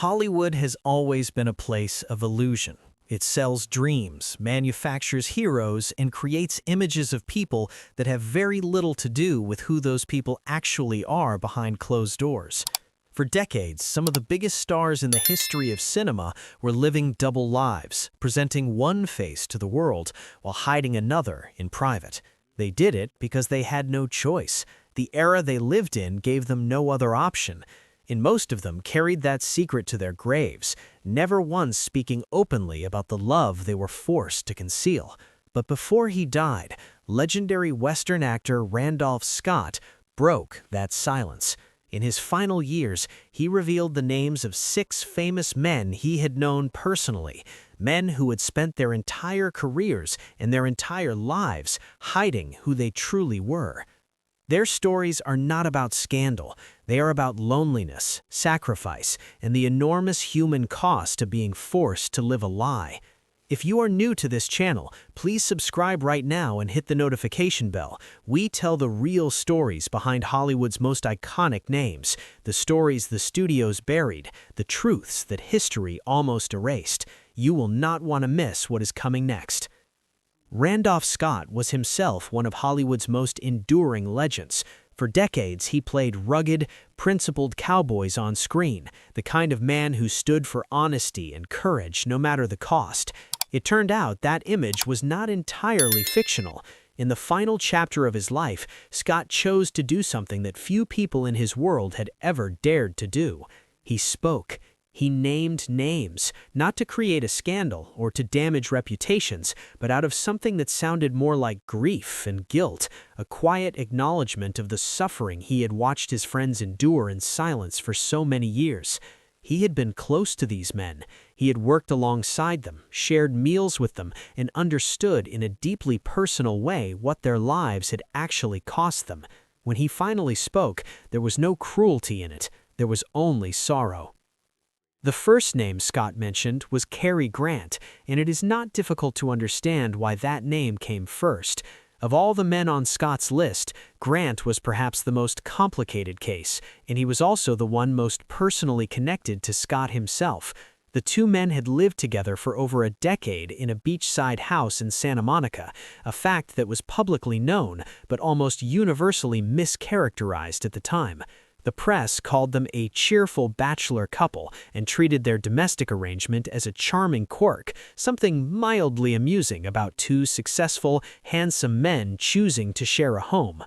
Hollywood has always been a place of illusion. It sells dreams, manufactures heroes, and creates images of people that have very little to do with who those people actually are behind closed doors. For decades, some of the biggest stars in the history of cinema were living double lives, presenting one face to the world while hiding another in private. They did it because they had no choice. The era they lived in gave them no other option. And most of them carried that secret to their graves, never once speaking openly about the love they were forced to conceal. But before he died, legendary Western actor Randolph Scott broke that silence. In his final years, he revealed the names of 6 famous men he had known personally, men who had spent their entire careers and their entire lives hiding who they truly were. Their stories are not about scandal. They are about loneliness, sacrifice, and the enormous human cost of being forced to live a lie. If you are new to this channel, please subscribe right now and hit the notification bell. We tell the real stories behind Hollywood's most iconic names, the stories the studios buried, the truths that history almost erased. You will not want to miss what is coming next. Randolph Scott was himself one of Hollywood's most enduring legends. For decades, he played rugged, principled cowboys on screen, the kind of man who stood for honesty and courage no matter the cost. It turned out that image was not entirely fictional. In the final chapter of his life, Scott chose to do something that few people in his world had ever dared to do. He spoke. He named names, not to create a scandal or to damage reputations, but out of something that sounded more like grief and guilt, a quiet acknowledgement of the suffering he had watched his friends endure in silence for so many years. He had been close to these men. He had worked alongside them, shared meals with them, and understood in a deeply personal way what their lives had actually cost them. When he finally spoke, there was no cruelty in it. There was only sorrow. The first name Scott mentioned was Cary Grant, and it is not difficult to understand why that name came first. Of all the men on Scott's list, Grant was perhaps the most complicated case, and he was also the one most personally connected to Scott himself. The two men had lived together for over a decade in a beachside house in Santa Monica, a fact that was publicly known but almost universally mischaracterized at the time. The press called them a cheerful bachelor couple and treated their domestic arrangement as a charming quirk, something mildly amusing about 2 successful, handsome men choosing to share a home.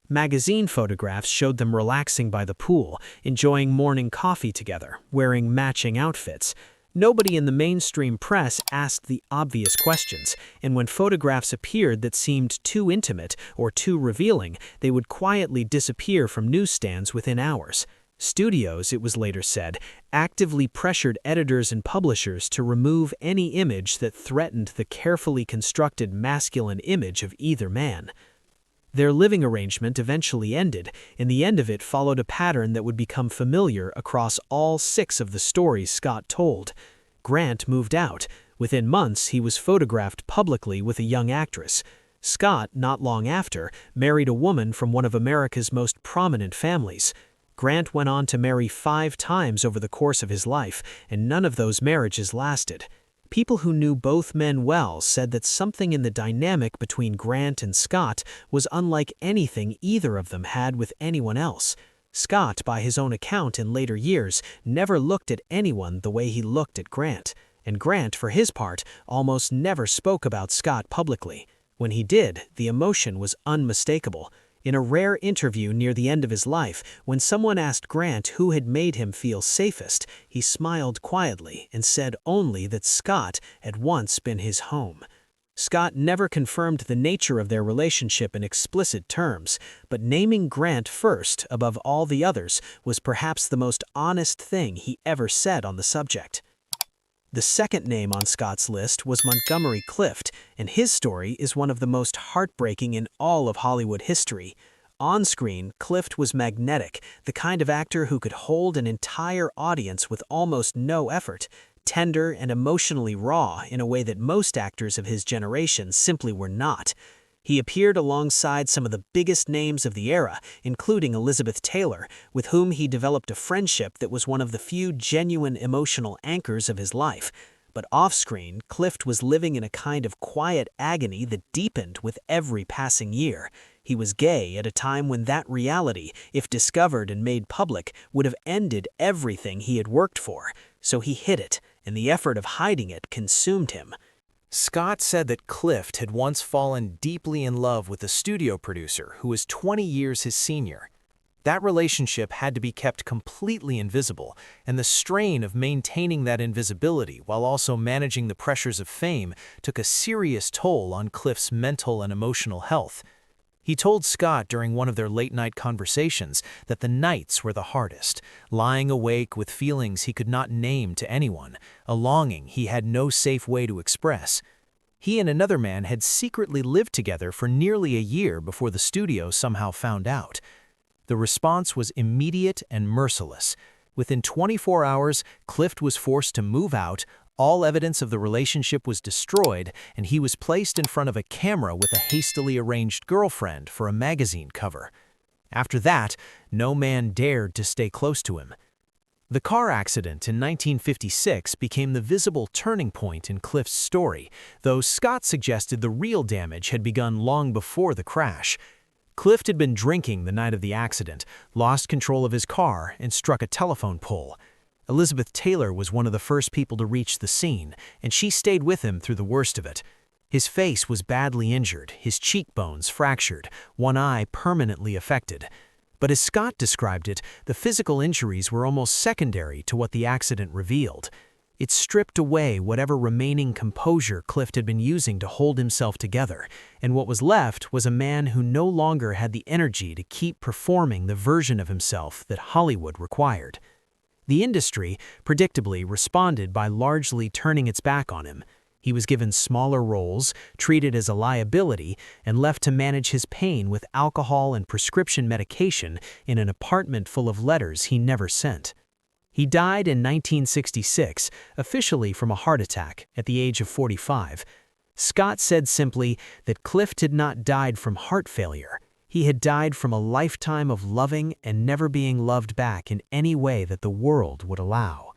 Magazine photographs showed them relaxing by the pool, enjoying morning coffee together, wearing matching outfits. Nobody in the mainstream press asked the obvious questions, and when photographs appeared that seemed too intimate or too revealing, they would quietly disappear from newsstands within hours. Studios, it was later said, actively pressured editors and publishers to remove any image that threatened the carefully constructed masculine image of either man. Their living arrangement eventually ended, and the end of it followed a pattern that would become familiar across all 6 of the stories Scott told. Grant moved out. Within months, he was photographed publicly with a young actress. Scott, not long after, married a woman from one of America's most prominent families. Grant went on to marry 5 times over the course of his life, and none of those marriages lasted. People who knew both men well said that something in the dynamic between Grant and Scott was unlike anything either of them had with anyone else. Scott, by his own account in later years, never looked at anyone the way he looked at Grant, and Grant, for his part, almost never spoke about Scott publicly. When he did, the emotion was unmistakable. In a rare interview near the end of his life, when someone asked Grant who had made him feel safest, he smiled quietly and said only that Scott had once been his home. Scott never confirmed the nature of their relationship in explicit terms, but naming Grant first above all the others was perhaps the most honest thing he ever said on the subject. The second name on Scott's list was Montgomery Clift, and his story is one of the most heartbreaking in all of Hollywood history. On screen, Clift was magnetic, the kind of actor who could hold an entire audience with almost no effort, tender and emotionally raw in a way that most actors of his generation simply were not. He appeared alongside some of the biggest names of the era, including Elizabeth Taylor, with whom he developed a friendship that was one of the few genuine emotional anchors of his life. But off-screen, Clift was living in a kind of quiet agony that deepened with every passing year. He was gay at a time when that reality, if discovered and made public, would have ended everything he had worked for. So he hid it, and the effort of hiding it consumed him. Scott said that Clift had once fallen deeply in love with a studio producer who was 20 years his senior. That relationship had to be kept completely invisible, and the strain of maintaining that invisibility while also managing the pressures of fame took a serious toll on Clift's mental and emotional health. He told Scott during one of their late-night conversations that the nights were the hardest, lying awake with feelings he could not name to anyone, a longing he had no safe way to express. He and another man had secretly lived together for nearly a year before the studio somehow found out. The response was immediate and merciless. Within 24 hours, Clift was forced to move out, all evidence of the relationship was destroyed, and he was placed in front of a camera with a hastily arranged girlfriend for a magazine cover. After that, no man dared to stay close to him. The car accident in 1956 became the visible turning point in Clift's story, though Scott suggested the real damage had begun long before the crash. Clift had been drinking the night of the accident, lost control of his car, and struck a telephone pole. Elizabeth Taylor was one of the first people to reach the scene, and she stayed with him through the worst of it. His face was badly injured, his cheekbones fractured, one eye permanently affected. But as Scott described it, the physical injuries were almost secondary to what the accident revealed. It stripped away whatever remaining composure Clift had been using to hold himself together, and what was left was a man who no longer had the energy to keep performing the version of himself that Hollywood required. The industry, predictably, responded by largely turning its back on him. He was given smaller roles, treated as a liability, and left to manage his pain with alcohol and prescription medication in an apartment full of letters he never sent. He died in 1966, officially from a heart attack, at the age of 45. Scott said simply that Clift had not died from heart failure. He had died from a lifetime of loving and never being loved back in any way that the world would allow.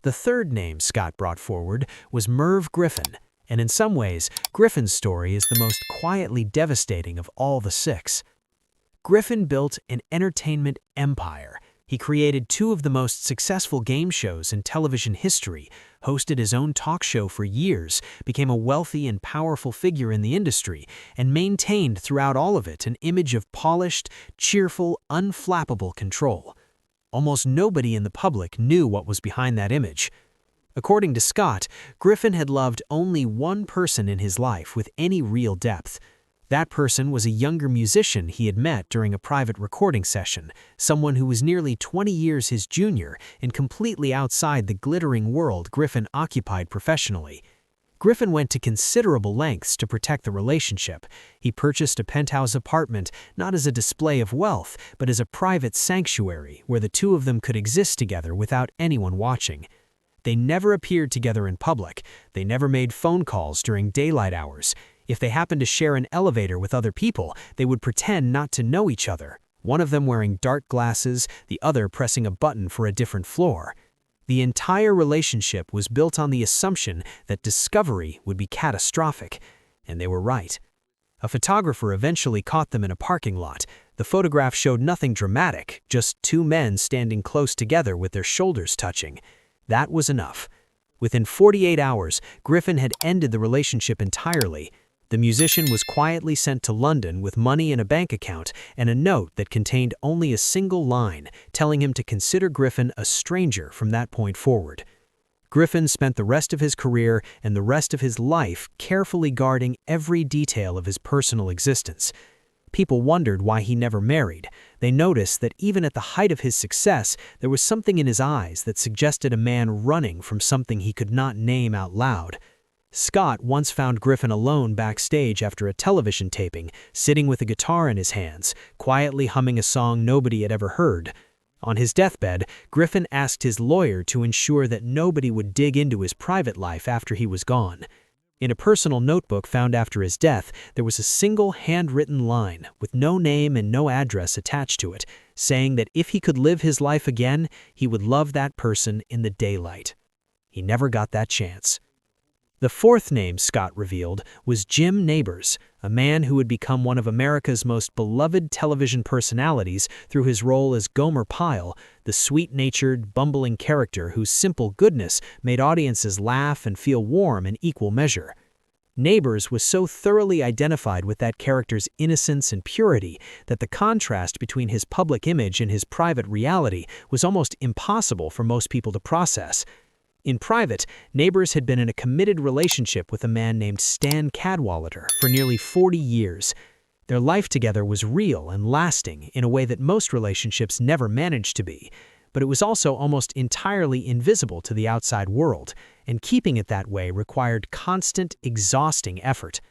The third name Scott brought forward was Merv Griffin, and in some ways, Griffin's story is the most quietly devastating of all the six. Griffin built an entertainment empire. He created two of the most successful game shows in television history, hosted his own talk show for years, became a wealthy and powerful figure in the industry, and maintained throughout all of it an image of polished, cheerful, unflappable control. Almost nobody in the public knew what was behind that image. According to Scott, Griffin had loved only one person in his life with any real depth. That person was a younger musician he had met during a private recording session, someone who was nearly 20 years his junior and completely outside the glittering world Griffin occupied professionally. Griffin went to considerable lengths to protect the relationship. He purchased a penthouse apartment not as a display of wealth, but as a private sanctuary where the two of them could exist together without anyone watching. They never appeared together in public. They never made phone calls during daylight hours. If they happened to share an elevator with other people, they would pretend not to know each other, one of them wearing dark glasses, the other pressing a button for a different floor. The entire relationship was built on the assumption that discovery would be catastrophic, and they were right. A photographer eventually caught them in a parking lot. The photograph showed nothing dramatic, just two men standing close together with their shoulders touching. That was enough. Within 48 hours, Griffin had ended the relationship entirely. The musician was quietly sent to London with money in a bank account and a note that contained only a single line, telling him to consider Griffin a stranger from that point forward. Griffin spent the rest of his career and the rest of his life carefully guarding every detail of his personal existence. People wondered why he never married. They noticed that even at the height of his success, there was something in his eyes that suggested a man running from something he could not name out loud. Scott once found Griffin alone backstage after a television taping, sitting with a guitar in his hands, quietly humming a song nobody had ever heard. On his deathbed, Griffin asked his lawyer to ensure that nobody would dig into his private life after he was gone. In a personal notebook found after his death, there was a single handwritten line with no name and no address attached to it, saying that if he could live his life again, he would love that person in the daylight. He never got that chance. The fourth name Scott revealed was Jim Nabors, a man who would become one of America's most beloved television personalities through his role as Gomer Pyle, the sweet-natured, bumbling character whose simple goodness made audiences laugh and feel warm in equal measure. Nabors was so thoroughly identified with that character's innocence and purity that the contrast between his public image and his private reality was almost impossible for most people to process. In private, Nabors had been in a committed relationship with a man named Stan Cadwallader for nearly 40 years. Their life together was real and lasting in a way that most relationships never managed to be, but it was also almost entirely invisible to the outside world, and keeping it that way required constant, exhausting effort.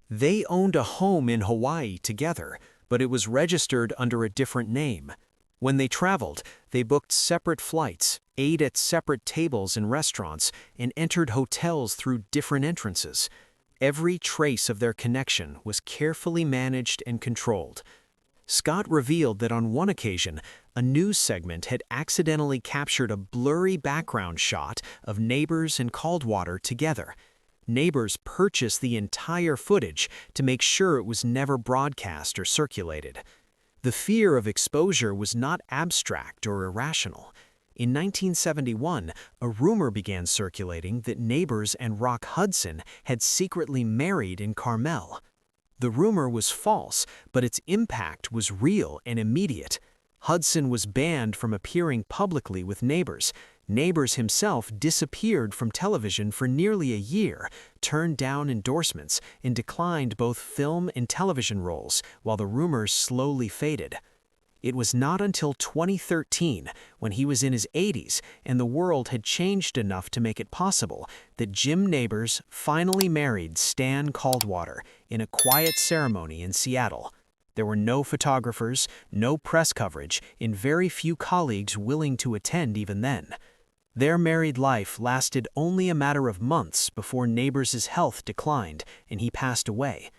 They owned a home in Hawaii together, but it was registered under a different name. When they traveled, they booked separate flights, ate at separate tables in restaurants, and entered hotels through different entrances. Every trace of their connection was carefully managed and controlled. Scott revealed that on one occasion, a news segment had accidentally captured a blurry background shot of Nabors and Cadwallader together. Nabors purchased the entire footage to make sure it was never broadcast or circulated. The fear of exposure was not abstract or irrational. In 1971, a rumor began circulating that Nabors and Rock Hudson had secretly married in Carmel. The rumor was false, but its impact was real and immediate. Hudson was banned from appearing publicly with Nabors. Nabors himself disappeared from television for nearly a year, turned down endorsements, and declined both film and television roles, while the rumors slowly faded. It was not until 2013, when he was in his 80s and the world had changed enough to make it possible, that Jim Nabors finally married Stan Cadwallader in a quiet ceremony in Seattle. There were no photographers, no press coverage, and very few colleagues willing to attend even then. Their married life lasted only a matter of months before Nabors' health declined and he passed away.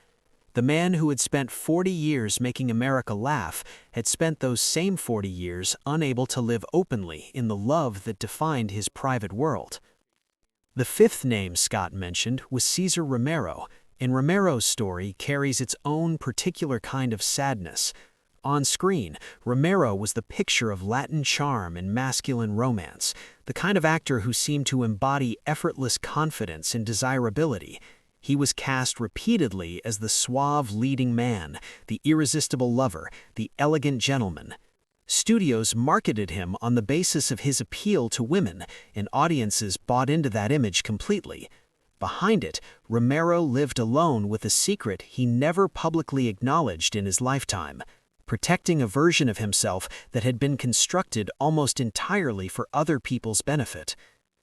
The man who had spent 40 years making America laugh had spent those same 40 years unable to live openly in the love that defined his private world. The fifth name Scott mentioned was Cesar Romero, and Romero's story carries its own particular kind of sadness. On screen, Romero was the picture of Latin charm and masculine romance, the kind of actor who seemed to embody effortless confidence and desirability. He was cast repeatedly as the suave leading man, the irresistible lover, the elegant gentleman. Studios marketed him on the basis of his appeal to women, and audiences bought into that image completely. Behind it, Romero lived alone with a secret he never publicly acknowledged in his lifetime, protecting a version of himself that had been constructed almost entirely for other people's benefit.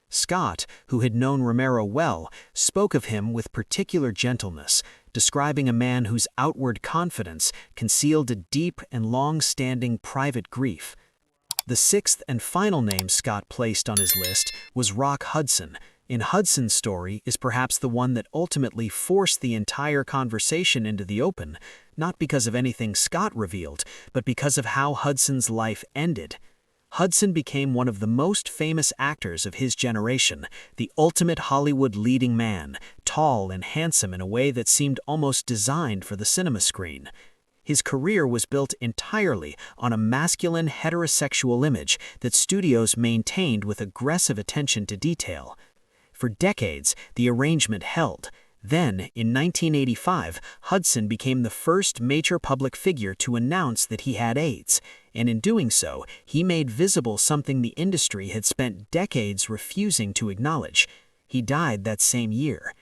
Scott, who had known Romero well, spoke of him with particular gentleness, describing a man whose outward confidence concealed a deep and long-standing private grief. The sixth and final name Scott placed on his list was Rock Hudson, and Hudson's story is perhaps the one that ultimately forced the entire conversation into the open, not because of anything Scott revealed, but because of how Hudson's life ended. Hudson became one of the most famous actors of his generation, the ultimate Hollywood leading man, tall and handsome in a way that seemed almost designed for the cinema screen. His career was built entirely on a masculine heterosexual image that studios maintained with aggressive attention to detail. For decades, the arrangement held. Then, in 1985, Hudson became the first major public figure to announce that he had AIDS, and in doing so, he made visible something the industry had spent decades refusing to acknowledge. He died that same year.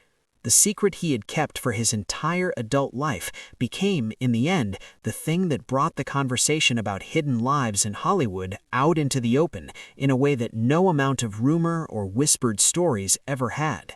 The secret he had kept for his entire adult life became, in the end, the thing that brought the conversation about hidden lives in Hollywood out into the open in a way that no amount of rumor or whispered stories ever had.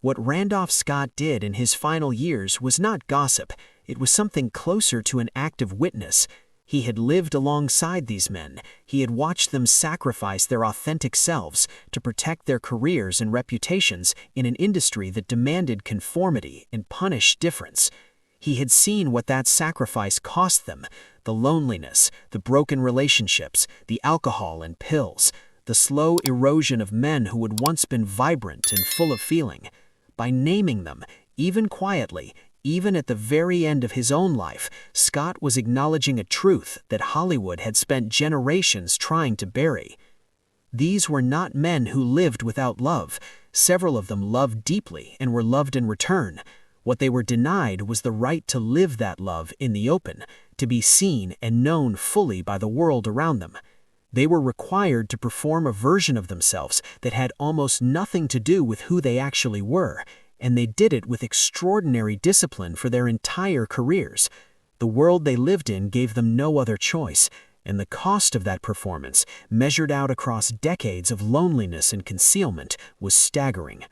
What Randolph Scott did in his final years was not gossip, it was something closer to an active witness. He had lived alongside these men. He had watched them sacrifice their authentic selves to protect their careers and reputations in an industry that demanded conformity and punished difference. He had seen what that sacrifice cost them: the loneliness, the broken relationships, the alcohol and pills, the slow erosion of men who had once been vibrant and full of feeling. By naming them, even quietly, even at the very end of his own life, Scott was acknowledging a truth that Hollywood had spent generations trying to bury. These were not men who lived without love. Several of them loved deeply and were loved in return. What they were denied was the right to live that love in the open, to be seen and known fully by the world around them. They were required to perform a version of themselves that had almost nothing to do with who they actually were, and they did it with extraordinary discipline for their entire careers. The world they lived in gave them no other choice, and the cost of that performance, measured out across decades of loneliness and concealment, was staggering.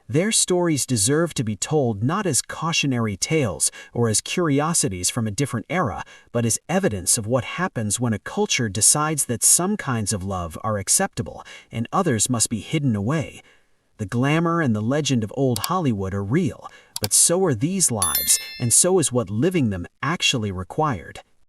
Their stories deserve to be told not as cautionary tales or as curiosities from a different era, but as evidence of what happens when a culture decides that some kinds of love are acceptable and others must be hidden away. The glamour and the legend of old Hollywood are real, but so are these lives, and so is what living them actually required.